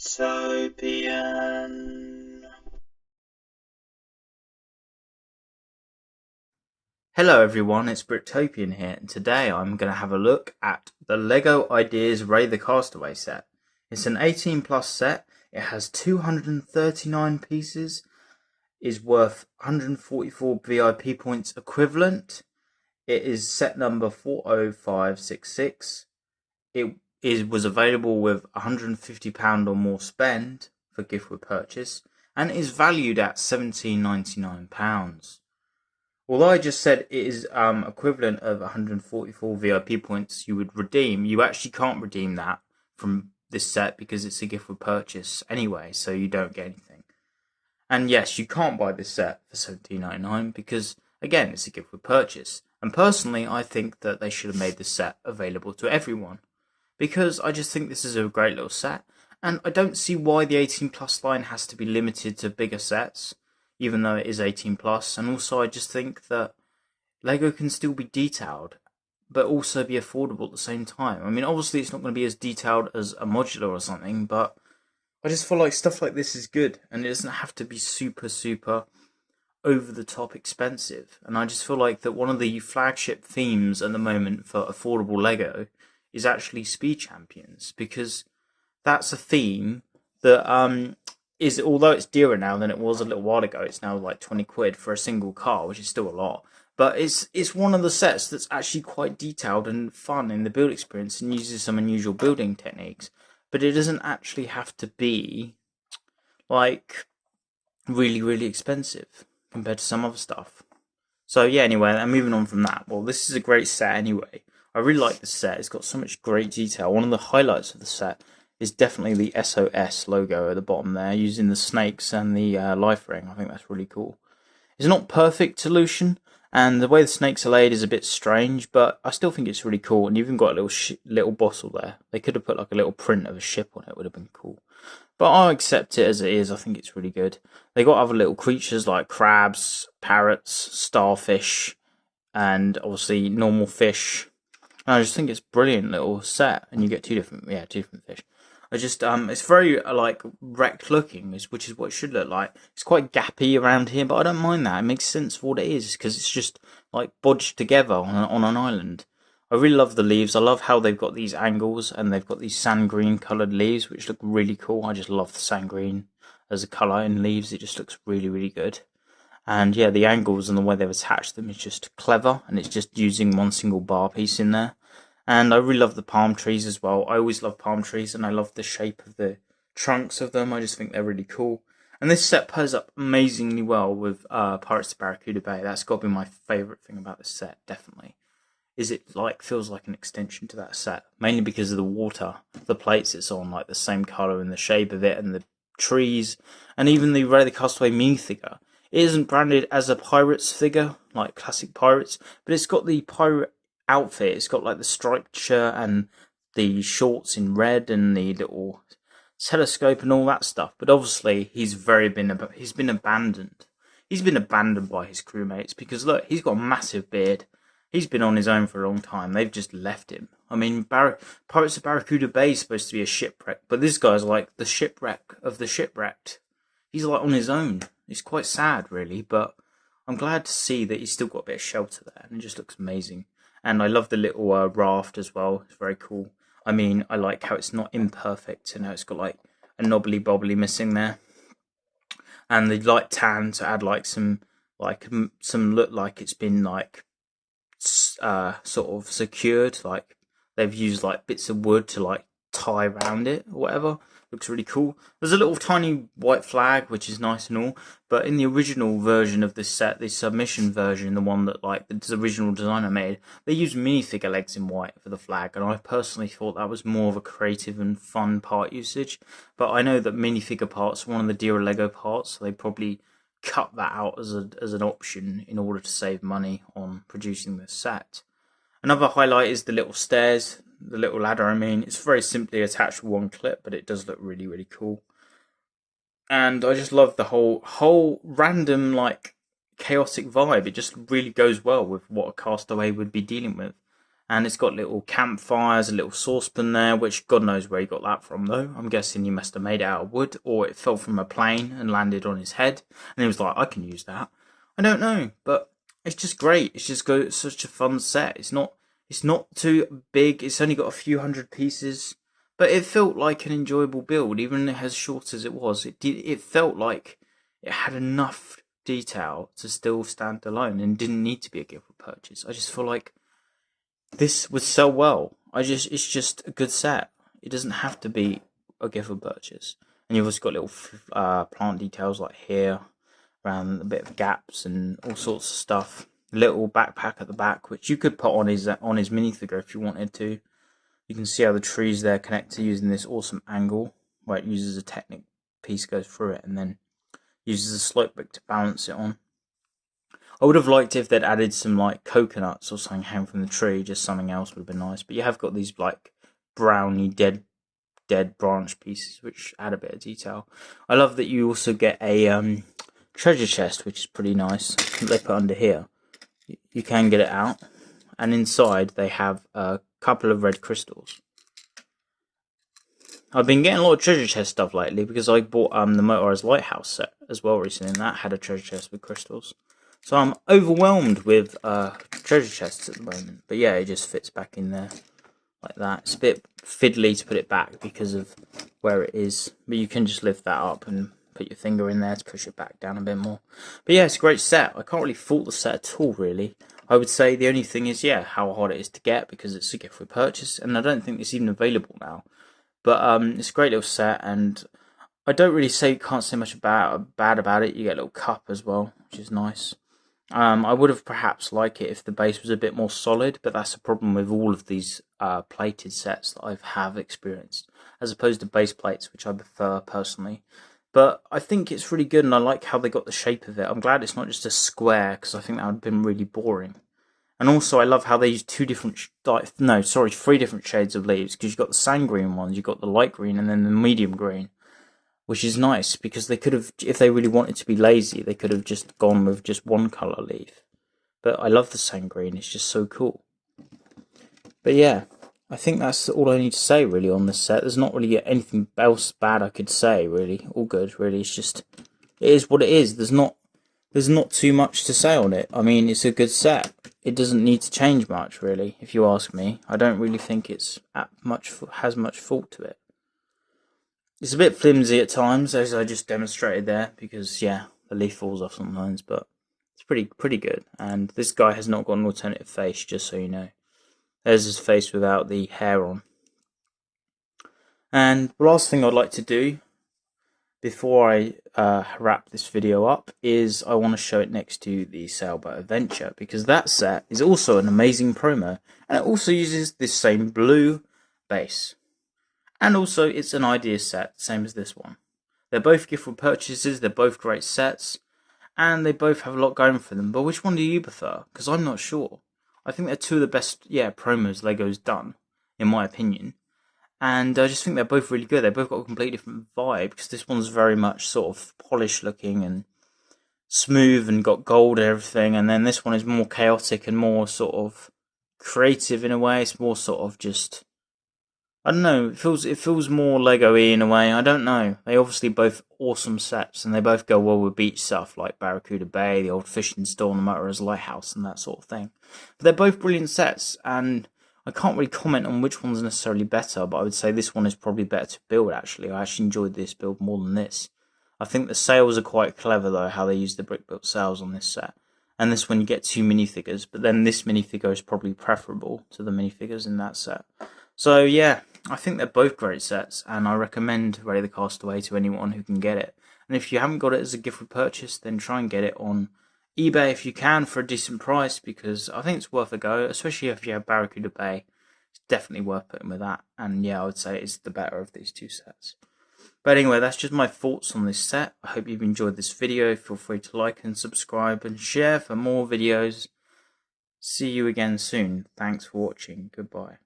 Brictopian. Hello everyone, it's Brictopian here, and today I'm going to have a look at the LEGO Ideas Ray the Castaway set. It's an 18 plus set, it has 239 pieces, is worth 144 VIP points equivalent. It is set number 40566. Was available with £150 or more spend for gift with purchase, and is valued at £17.99. Although I just said it is equivalent of 144 VIP points you would redeem, you actually can't redeem that from this set because it's a gift with purchase anyway, so you don't get anything. And yes, you can't buy this set for £17.99 because, again, it's a gift with purchase. And personally, I think that they should have made this set available to everyone because I just think this is a great little set. And I don't see why the 18 plus line has to be limited to bigger sets, even though it is 18 plus. And also, I just think that Lego can still be detailed, but also be affordable at the same time. I mean, obviously, it's not going to be as detailed as a modular or something, but I just feel like stuff like this is good, and it doesn't have to be super, super over the top expensive. And I just feel like that one of the flagship themes at the moment for affordable Lego is actually Speed Champions, because that's a theme that is, although it's dearer now than it was a little while ago, it's now like 20 quid for a single car, which is still a lot. But it's one of the sets that's actually quite detailed and fun in the build experience and uses some unusual building techniques. But it doesn't actually have to be like really, really expensive compared to some other stuff. So yeah, anyway, I'm moving on from that. Well, this is a great set anyway. I really like this set. It's got so much great detail. One of the highlights of the set is definitely the SOS logo at the bottom there, using the snakes and the life ring. I think that's really cool. It's not perfect solution, and the way the snakes are laid is a bit strange, but I still think it's really cool. And you've even got a little bottle there. They could have put like a little print of a ship on it. Would have been cool. But I'll accept it as it is. I think it's really good. They got other little creatures like crabs, parrots, starfish, and obviously normal fish. And I just think it's a brilliant little set, and you get two different fish. I just it's very like wrecked looking, which is what it should look like. It's quite gappy around here, but I don't mind that. It makes sense for what it is because it's just like bodged together on an island. I really love the leaves. I love how they've got these angles and they've got these sand green coloured leaves, which look really cool. I just love the sand green as a colour in leaves. It just looks really, really good. And yeah, the angles and the way they've attached them is just clever, and it's just using one single bar piece in there. And I really love the palm trees as well. I always love palm trees, and I love the shape of the trunks of them. I just think they're really cool. And this set pairs up amazingly well with Pirates of Barracuda Bay. That's got to be my favourite thing about this set, definitely. Is it like feels like an extension to that set, mainly because of the water, the plates it's on, like the same colour and the shape of it, and the trees, and even the Ray the Castaway minifigure. It isn't branded as a pirates figure, like classic pirates, but it's got the pirate outfit. It's got like the striped shirt and the shorts in red and the little telescope and all that stuff. But obviously, he's been abandoned. He's been abandoned by his crewmates because look, he's got a massive beard. He's been on his own for a long time. They've just left him. I mean, Pirates of Barracuda Bay is supposed to be a shipwreck, but this guy's like the shipwreck of the shipwrecked. He's like on his own. It's quite sad, really, but I'm glad to see that he's still got a bit of shelter there, and it just looks amazing. And I love the little raft as well. It's very cool. I mean, I like how it's not imperfect. You know, it's got like a knobbly bobbly missing there, and the light tan to add like some look like it's been like sort of secured, like they've used like bits of wood to like tie around it or whatever. Looks really cool. There's a little tiny white flag, which is nice and all, but in the original version of this set, the submission version, the one that like the original designer made, they used minifigure legs in white for the flag, and I personally thought that was more of a creative and fun part usage. But I know that minifigure parts are one of the dearer Lego parts, so they probably cut that out as an option in order to save money on producing this set. Another highlight is the little stairs, the little ladder. I mean, it's very simply attached with one clip, but it does look really, really cool. And I just love the whole random like chaotic vibe. It just really goes well with what a Castaway would be dealing with. And it's got little campfires, a little saucepan there, which God knows where he got that from though. I'm guessing he must have made it out of wood, or it fell from a plane and landed on his head. And he was like, I can use that. I don't know, but it's just great. It's just it's such a fun set. It's not too big. It's only got a few hundred pieces, but it felt like an enjoyable build, even as short as it was. It felt like it had enough detail to still stand alone and didn't need to be a gift or purchase. I just feel like this would sell well. It's just a good set. It doesn't have to be a gift or purchase. And you've also got little plant details like here, around a bit of gaps and all sorts of stuff. Little backpack at the back, which you could put on his minifigure if you wanted to. You can see how the trees there connect to using this awesome angle, where it uses a Technic piece goes through it and then uses a slope brick to balance it on. I would have liked if they'd added some like coconuts or something hanging from the tree, just something else would have been nice. But you have got these like browny dead branch pieces which add a bit of detail. I love that you also get a treasure chest, which is pretty nice. They put under here. You can get it out, and inside they have a couple of red crystals. I've been getting a lot of treasure chest stuff lately because I bought the Motorized Lighthouse set as well recently, and that had a treasure chest with crystals. So I'm overwhelmed with treasure chests at the moment. But yeah, it just fits back in there like that. It's a bit fiddly to put it back because of where it is. But you can just lift that up and put your finger in there to push it back down a bit more. But yeah, it's a great set. I can't really fault the set at all, really. I would say the only thing is, yeah, how hard it is to get because it's a gift for purchase. And I don't think it's even available now. But it's a great little set, and I don't really can't say much bad about it. You get a little cup as well, which is nice. I would have perhaps liked it if the base was a bit more solid, but that's a problem with all of these plated sets that I have experienced, as opposed to base plates, which I prefer personally. But I think it's really good, and I like how they got the shape of it. I'm glad it's not just a square, because I think that would have been really boring. And also, I love how they use three different shades of leaves, because you've got the sand green ones, you've got the light green, and then the medium green. Which is nice, because they could have, if they really wanted to be lazy, they could have just gone with just one colour leaf. But I love the sand green, it's just so cool. But yeah, I think that's all I need to say really on this set. There's not really anything else bad I could say, really. All good, really. It's just, it is what it is. There's not too much to say on it. I mean, it's a good set. It doesn't need to change much, really, if you ask me. I don't really think it's has much fault to it. It's a bit flimsy at times, as I just demonstrated there, because, yeah, the leaf falls off sometimes, but it's pretty good. And this guy has not got an alternative face, just so you know. There's his face without the hair on. And the last thing I'd like to do, before I wrap this video up, is I want to show it next to the Sailboat Adventure, because that set is also an amazing promo, and it also uses this same blue base. And also, it's an idea set, same as this one. They're both gift for purchases, they're both great sets, and they both have a lot going for them. But which one do you prefer? Because I'm not sure. I think they're two of the best, promos Lego's done, in my opinion. And I just think they're both really good. They both got a completely different vibe, because this one's very much sort of polished looking and smooth and got gold and everything. And then this one is more chaotic and more sort of creative in a way. It's more sort of just, I don't know, it feels more Lego-y in a way. I don't know. They obviously both awesome sets, and they both go well with beach stuff like Barracuda Bay, the old fishing store, and the Motorized Lighthouse, and that sort of thing. But they're both brilliant sets, and I can't really comment on which one's necessarily better, but I would say this one is probably better to build, actually. I actually enjoyed this build more than this. I think the sails are quite clever, though, how they use the brick-built sails on this set. And this one you get two minifigures, but then this minifigure is probably preferable to the minifigures in that set. So, yeah, I think they're both great sets, and I recommend Ray the Castaway to anyone who can get it. And if you haven't got it as a gift for purchase, then try and get it on eBay if you can for a decent price, because I think it's worth a go, especially if you have Barracuda Bay. It's definitely worth putting with that, and yeah, I would say it's the better of these two sets. But anyway, that's just my thoughts on this set. I hope you've enjoyed this video. Feel free to like and subscribe and share for more videos. See you again soon. Thanks for watching. Goodbye.